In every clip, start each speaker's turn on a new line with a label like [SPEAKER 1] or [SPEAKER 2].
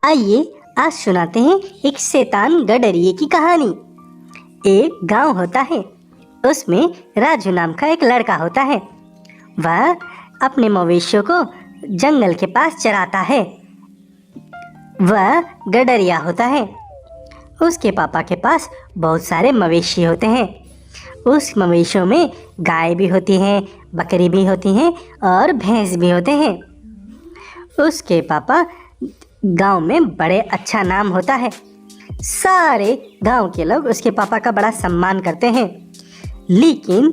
[SPEAKER 1] आइए आज सुनाते हैं एक शैतान गडरिये की कहानी। एक गांव होता है, उसमें राजू नाम का एक लड़का होता है। वह अपने मवेशियों को जंगल के पास चराता है। वह गडरिया होता है। उसके पापा के पास बहुत सारे मवेशी होते हैं। उस मवेशियों में गाय भी होती हैं, बकरी भी होती हैं और भैंस भी होते हैं। उसके पापा गांव में बड़े अच्छा नाम होता है। सारे गांव के लोग उसके पापा का बड़ा सम्मान करते हैं। लेकिन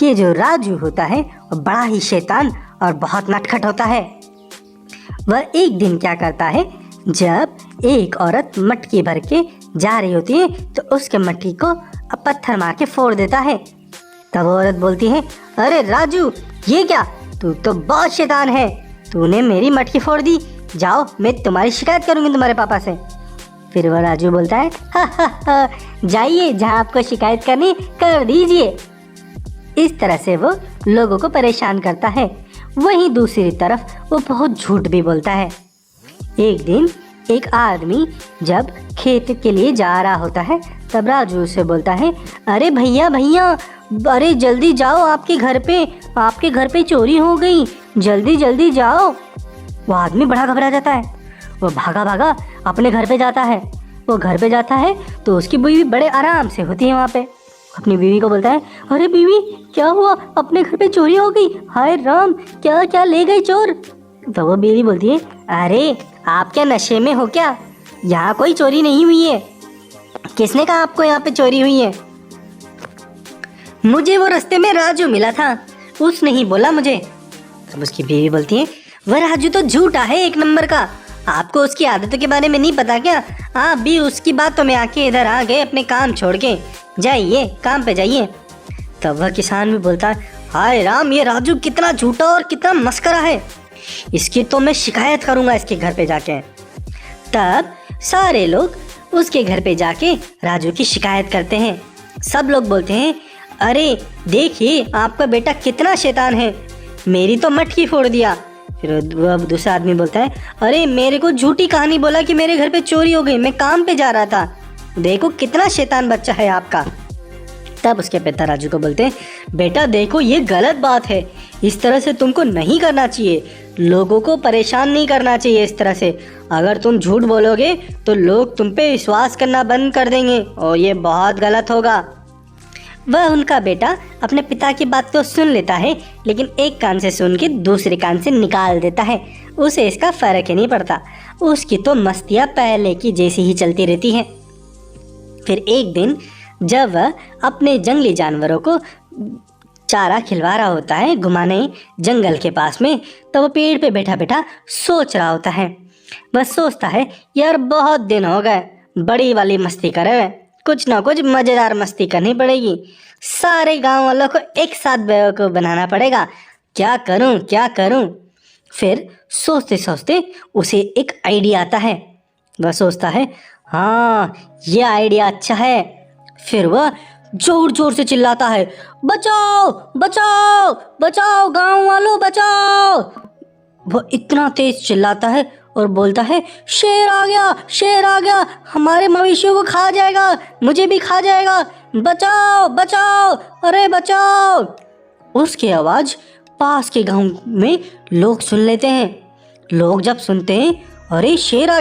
[SPEAKER 1] ये जो राजू होता है वो बड़ा ही शैतान और बहुत नटखट होता है। वह एक दिन क्या करता है, जब एक औरत मटकी भर के जा रही होती है तो उसके मटकी को पत्थर मार के फोड़ देता है। तब औरत बोलती है, अरे राजू, ये क्या, तू तो बहुत शैतान है, तूने मेरी मटकी फोड़ दी, जाओ मैं तुम्हारी शिकायत करूंगी तुम्हारे पापा से। फिर वह राजू बोलता है, हा, जाइए, जहाँ आपको शिकायत करनी कर दीजिए। इस तरह से वो लोगों को परेशान करता है। वहीं दूसरी तरफ वो बहुत झूठ भी बोलता है। एक दिन एक आदमी जब खेत के लिए जा रहा होता है तब राजू उसे बोलता है, अरे भैया भैया, अरे जल्दी जाओ, आपके घर पे चोरी हो गई, जल्दी जल्दी जाओ। वो आदमी बड़ा घबरा जाता है। वो भागा भागा अपने घर पे जाता है। वो घर पे जाता है तो उसकी बीवी बड़े आराम से होती है वहाँ पे। अपनी बीवी को बोलता है, अरे बीवी, क्या हुआ, अपने घर पे चोरी हो गई, हाय राम, क्या क्या ले गई चोर। तो वो बीवी बोलती है, अरे आप क्या नशे में हो क्या, यहाँ कोई चोरी नहीं हुई है। किसने कहा आपको यहाँ पे चोरी हुई है? मुझे वो रास्ते में राजू मिला था, उसने ही बोला मुझे। तब उसकी बीवी बोलती है, वह राजू तो झूठा है एक नंबर का, आपको उसकी आदतों के बारे में नहीं पता क्या? आप भी उसकी बातों में आके इधर आ गए अपने काम छोड़ के, जाइए काम पे जाइए। तब वह किसान भी बोलता है, हाय राम, ये राजू कितना झूठा और कितना मस्करा है, इसकी तो मैं शिकायत करूंगा इसके घर पे जाके। तब सारे लोग उसके घर पे जाके राजू की शिकायत करते हैं। सब लोग बोलते हैं, अरे देखिए आपका बेटा कितना शैतान है, मेरी तो मटकी फोड़ दिया। फिर दूसरा आदमी बोलता है, अरे मेरे को झूठी कहानी बोला कि मेरे घर पे चोरी हो गई, मैं काम पे जा रहा था, देखो कितना शैतान बच्चा है आपका। तब उसके पिता राजू को बोलते हैं, बेटा देखो ये गलत बात है, इस तरह से तुमको नहीं करना चाहिए, लोगों को परेशान नहीं करना चाहिए इस तरह से। अगर तुम झूठ बोलोगे तो लोग तुम पे विश्वास करना बंद कर देंगे और ये बहुत गलत होगा। वह उनका बेटा अपने पिता की बात को सुन लेता है, लेकिन एक कान से सुन के दूसरे कान से निकाल देता है। उसे इसका फर्क ही नहीं पड़ता, उसकी तो मस्तियाँ पहले की जैसी ही चलती रहती हैं। फिर एक दिन जब वह अपने जंगली जानवरों को चारा खिलवा रहा होता है घुमाने जंगल के पास में, तो वो पेड़ पे बैठा बैठा सोच रहा होता है। वह सोचता है, यार बहुत दिन हो गए बड़ी वाली मस्ती करे हुए, कुछ ना कुछ मजेदार मस्ती करनी पड़ेगी, सारे गांव वालों को एक साथ बेवकूफ बनाना पड़ेगा, क्या करूं। फिर सोचते सोचते उसे एक आइडिया आता है। वह सोचता है, हाँ ये आइडिया अच्छा है। फिर वह जोर जोर से चिल्लाता है, बचाओ बचाओ बचाओ, गांव वालों बचाओ। वह इतना तेज चिल्लाता है और बोलता है, शेर आ गया, हमारे मवेशियों को खा जाएगा, मुझे भी खा जाएगा, बचाओ बचाओ, अरे बचाओ। उसकी आवाज़ पास के गांव में लोग सुन लेते हैं। लोग जब सुनते हैं, अरे शेर आ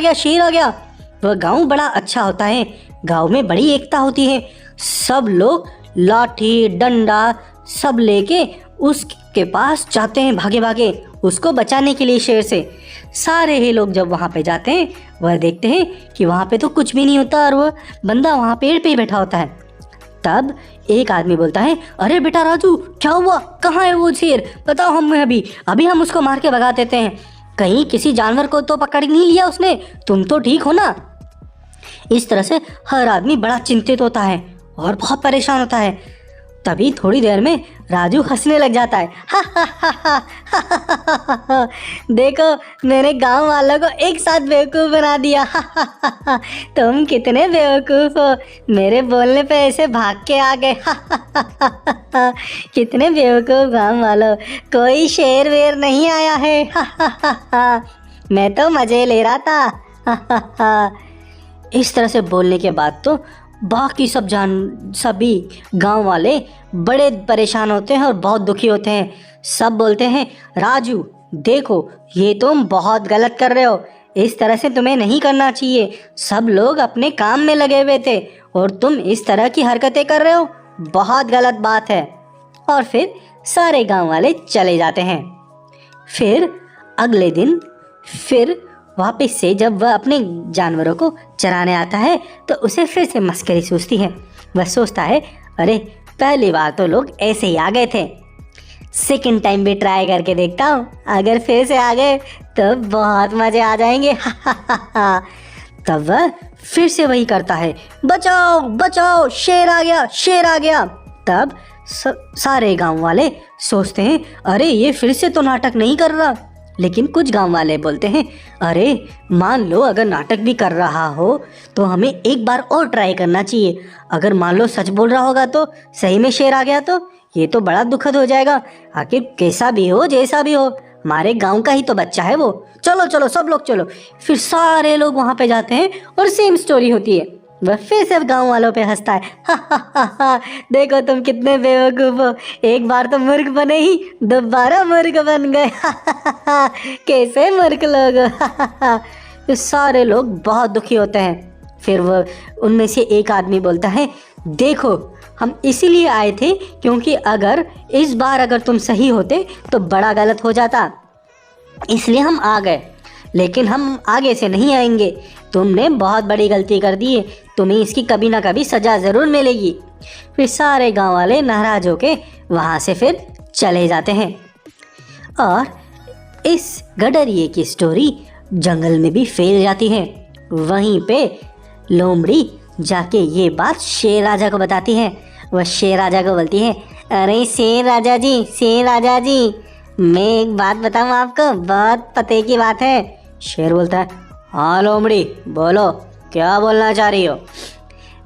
[SPEAKER 1] गया, वह गांव बड़ा अच्छा होता है, गांव में बड़ी एकता होती है। सब लोग लाठी डंडा सब लेके उसके पास जाते हैं भागे भागे, उसको बचाने के लिए शेर से। सारे ही लोग जब वहाँ पे जाते हैं, वह देखते हैं कि वहाँ पे तो कुछ भी नहीं होता और वह बंदा वहाँ पेड़ पे ही बैठा होता है। तब एक आदमी बोलता है, अरे बेटा राजू, क्या हुआ, कहाँ है वो शेर, बताओ हमें, अभी हम उसको मार के भगा देते हैं, कहीं किसी जानवर को तो पकड़ नहीं लिया उसने, तुम तो ठीक हो ना। इस तरह से हर आदमी बड़ा चिंतित होता है और बहुत परेशान होता है। तभी थोड़ी देर में राजू हंसने लग जाता है, हा, देखो मैंने गांव वालों को एक साथ बेवकूफ़ बना दिया, तुम कितने बेवकूफ़ हो, मेरे बोलने पे ऐसे भाग के आ गए, कितने बेवकूफ़ गांव वालों, कोई शेर वेर नहीं आया है, मैं तो मज़े ले रहा था, इस तरह से बोलने के बाद तो बाकी सभी गांव वाले बड़े परेशान होते हैं और बहुत दुखी होते हैं। सब बोलते हैं, राजू देखो ये तुम बहुत गलत कर रहे हो, इस तरह से तुम्हें नहीं करना चाहिए। सब लोग अपने काम में लगे हुए थे और तुम इस तरह की हरकतें कर रहे हो, बहुत गलत बात है। और फिर सारे गांव वाले चले जाते हैं। फिर अगले दिन फिर वापस से जब वह अपने जानवरों को चराने आता है तो उसे फिर से मस्करी सूझती है। वह सोचता है, अरे पहली बार तो लोग ऐसे ही आ गए थे, सेकंड टाइम भी ट्राई करके देखता हूँ, अगर फिर से आ गए तो बहुत मजे आ जाएंगे। तब वह फिर से वही करता है, बचाओ बचाओ शेर आ गया, शेर आ गया। तब सारे गांव वाले सोचते हैं, अरे ये फिर से तो नाटक नहीं कर रहा। लेकिन कुछ गांव वाले बोलते हैं, अरे मान लो अगर नाटक भी कर रहा हो तो हमें एक बार और ट्राई करना चाहिए। अगर मान लो सच बोल रहा होगा तो सही में शेर आ गया तो ये तो बड़ा दुखद हो जाएगा। आखिर कैसा भी हो जैसा भी हो हमारे गांव का ही तो बच्चा है वो, चलो चलो सब लोग चलो। फिर सारे लोग वहां पे जाते हैं और सेम स्टोरी होती है। वह फिर से गांव वालों पे हंसता है, देखो तुम कितने बेवकूफ हो, एक बार तो मूर्ख बने ही दोबारा मूर्ख बन गए। कैसे मूर्ख लोग हो। तो सारे लोग बहुत दुखी होते हैं। फिर वह उनमें से एक आदमी बोलता है, देखो हम इसीलिए आए थे क्योंकि इस बार अगर तुम सही होते तो बड़ा गलत हो जाता, इसलिए हम आ गए, लेकिन हम आगे से नहीं आएंगे। तुमने बहुत बड़ी गलती कर दी है, तुम्हें इसकी कभी ना कभी सजा ज़रूर मिलेगी। फिर सारे गांव वाले नाराज होके वहाँ से फिर चले जाते हैं। और इस गडरिये की स्टोरी जंगल में भी फैल जाती है। वहीं पे लोमड़ी जाके ये बात शेर राजा को बताती है। वह शेर राजा को बोलती है, अरे शेर राजा जी मैं एक बात बताऊँ आपको, बहुत पते की बात है। शेर बोलता है, हाँ लोमड़ी बोलो, क्या बोलना चाह रही हो।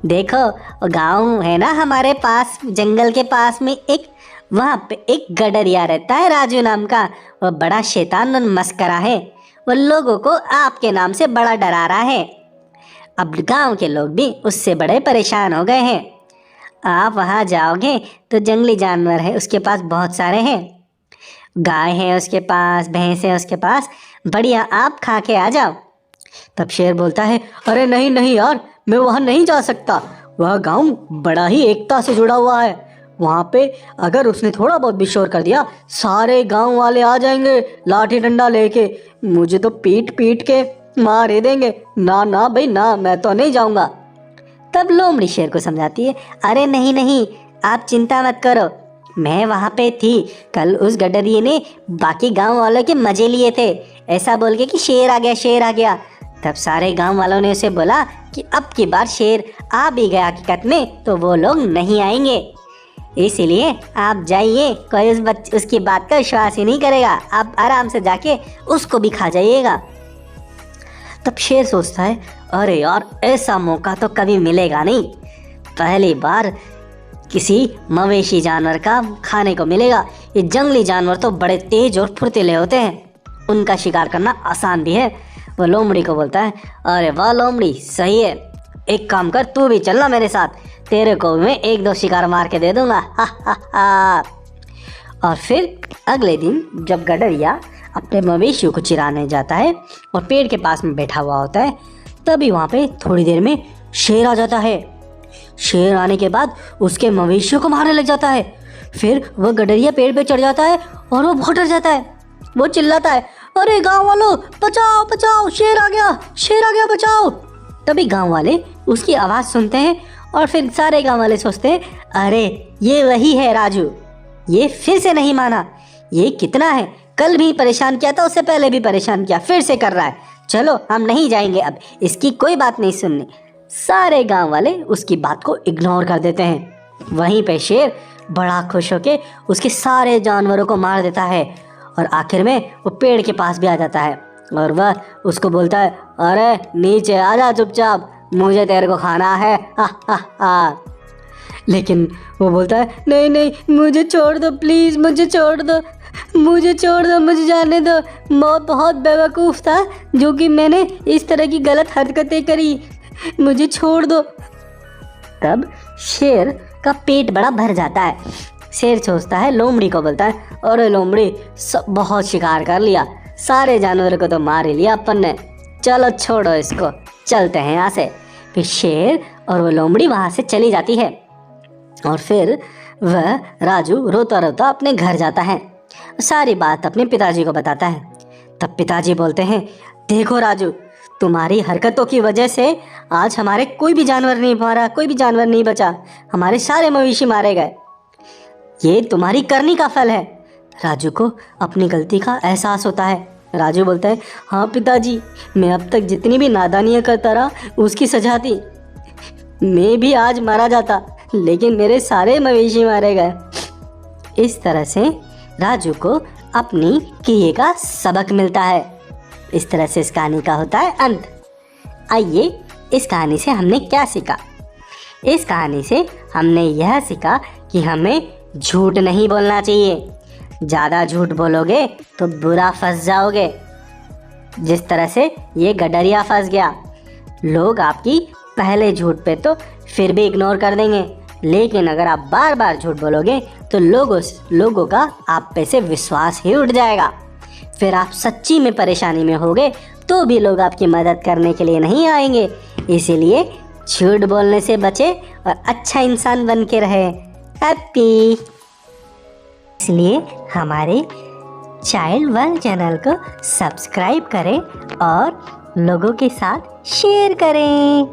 [SPEAKER 1] देखो गांव है ना हमारे पास, जंगल के पास में वहाँ पे एक गडरिया रहता है राजू नाम का। वह बड़ा शैतान और मस्करा है, वह लोगों को आपके नाम से बड़ा डरा रहा है। अब गांव के लोग भी उससे बड़े परेशान हो गए हैं। आप वहाँ जाओगे तो जंगली जानवर है उसके पास बहुत सारे हैं, गाय है उसके पास, भैंस है उसके पास, बढ़िया आप खा के आ जाओ। तब शेर बोलता है, अरे नहीं नहीं यार, मैं वहाँ नहीं जा सकता, वह गांव बड़ा ही एकता से जुड़ा हुआ है। वहाँ पे अगर उसने थोड़ा बहुत भी शोर कर दिया सारे गांव वाले आ जाएंगे लाठी डंडा लेके, मुझे तो पीट पीट के मार ही देंगे। ना ना भाई ना, मैं तो नहीं जाऊँगा। तब लोमड़ी शेर को समझाती है, अरे नहीं नहीं आप चिंता मत करो, मैं वहाँ पे थी, कल उस गडरिये ने बाकी गांव वालों के मजे लिए थे, ऐसा बोल के कि शेर आ गया शेर आ गया। तब सारे गांव वालों ने उसे बोला कि अब की बार शेर आ भी गया हकीकत में तो वो लोग नहीं आएंगे, इसीलिए आप जाइए, कोई उसकी बात का विश्वास ही नहीं करेगा, आप आराम से जाके उसको भी खा जाइएगा। तब शेर सोचता है, अरे यार ऐसा मौका तो कभी मिलेगा नहीं, पहली बार किसी मवेशी जानवर का खाने को मिलेगा। ये जंगली जानवर तो बड़े तेज और फुर्तीले होते हैं, उनका शिकार करना आसान भी है। वो लोमड़ी को बोलता है, अरे वाह लोमड़ी सही है, एक काम कर तू भी चलना मेरे साथ, तेरे को मैं एक दो शिकार मार के दे दूंगा। और फिर अगले दिन जब गडरिया अपने मवेशियों को चिराने जाता है और पेड़ के पास में बैठा हुआ होता है, तभी वहाँ पे थोड़ी देर में शेर आ जाता है। शेर आने के बाद उसके मवेशियों को मारने लग जाता है। फिर वह गडरिया पेड़ पे चढ़ जाता है और वो बहुत डर जाता है। वो चिल्लाता है, अरे गांव वालों बचाओ बचाओ, शेर आ गया बचाओ। तभी गांव वाले उसकी आवाज़ सुनते हैं और फिर सारे गांव वाले सोचते हैं, अरे ये वही है राजू, ये फिर से नहीं माना, ये कितना है, कल भी परेशान किया था, उससे पहले भी परेशान किया, फिर से कर रहा है, चलो हम नहीं जाएंगे, अब इसकी कोई बात नहीं सुननी। सारे गांव वाले उसकी बात को इग्नोर कर देते हैं। वहीं पे शेर बड़ा खुश होके उसके सारे जानवरों को मार देता है और आखिर में वो पेड़ के पास भी आ जाता है और वह उसको बोलता है, अरे नीचे आ जा चुपचाप, मुझे तेरे को खाना है। हा। लेकिन वो बोलता है, नहीं नहीं मुझे छोड़ दो प्लीज़, मुझे छोड़ दो, मुझे छोड़ दो, मुझे जाने दो। मैं बहुत बेवकूफ़ था जो कि मैंने इस तरह की गलत हरकतें करी। मुझे छोड़ दो। तब शेर का पेट बड़ा भर जाता है। शेर सोचता है, लोमड़ी को बोलता है, अरे लोमड़ी, सब बहुत शिकार कर लिया, सारे जानवरों को तो मार ही लिया अपन ने, चलो छोड़ो इसको, चलते हैं यहाँ से। फिर शेर और वो लोमड़ी वहाँ से चली जाती है और फिर वह राजू रोता रोता अपने घर जाता है, सारी बात अपने पिताजी को बताता है। तब पिताजी बोलते हैं, देखो राजू, तुम्हारी हरकतों की वजह से आज हमारे कोई भी जानवर नहीं मारा, कोई भी जानवर नहीं बचा, हमारे सारे मवेशी मारे गए। ये तुम्हारी करनी का फल है। राजू को अपनी गलती का एहसास होता है। राजू बोलता है, हाँ पिताजी, मैं अब तक जितनी भी नादानियाँ करता रहा उसकी सजा थी। मैं भी आज मारा जाता, लेकिन मेरे सारे मवेशी मारे गए। इस तरह से राजू को अपनी किए का सबक मिलता है। इस तरह से इस कहानी का होता है अंत। आइए, इस कहानी से हमने क्या सीखा? इस कहानी से हमने यह सीखा कि हमें झूठ नहीं बोलना चाहिए। ज़्यादा झूठ बोलोगे तो बुरा फंस जाओगे, जिस तरह से ये गडरिया फंस गया। लोग आपकी पहले झूठ पे तो फिर भी इग्नोर कर देंगे, लेकिन अगर आप बार बार झूठ बोलोगे तो लोगों का आप पे से विश्वास ही उठ जाएगा। फिर आप सच्ची में परेशानी में होगे तो भी लोग आपकी मदद करने के लिए नहीं आएंगे। इसीलिए झूठ बोलने से बचे और अच्छा इंसान बन के रहे। हैप्पी। इसलिए हमारे चाइल्ड वर्ल्ड चैनल को सब्सक्राइब करें और लोगों के साथ शेयर करें।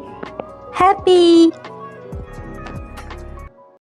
[SPEAKER 1] हैप्पी।